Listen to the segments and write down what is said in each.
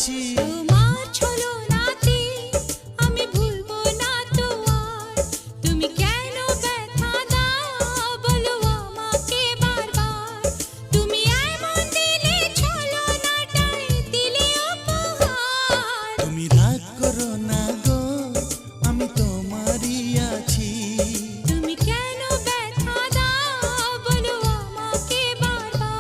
ভালোবাসি। তোমার ছলনাতে আমি ভুলবো না তো আর। তুমি কেন ব্যথা দাও বলো আমাকে বারবার। তুমি এমন দিলে ছলনাটাই দিলে উপহার। তুমি রাগ করো না গো, আমি তোমারই আছি। তুমি কেন ব্যথা দাও বলো আমাকে বারবার।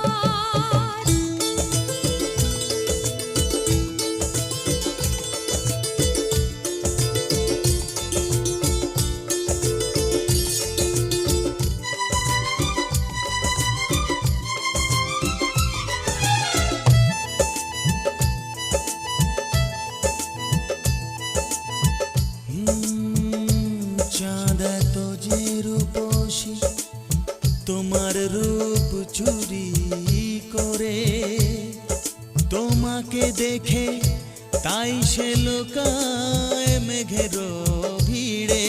চাঁদ এত যে রূপসী, তোমার রূপ চুরি করে। তোমাকে দেখে তাই সে লোকায় মেঘের ভিড়ে।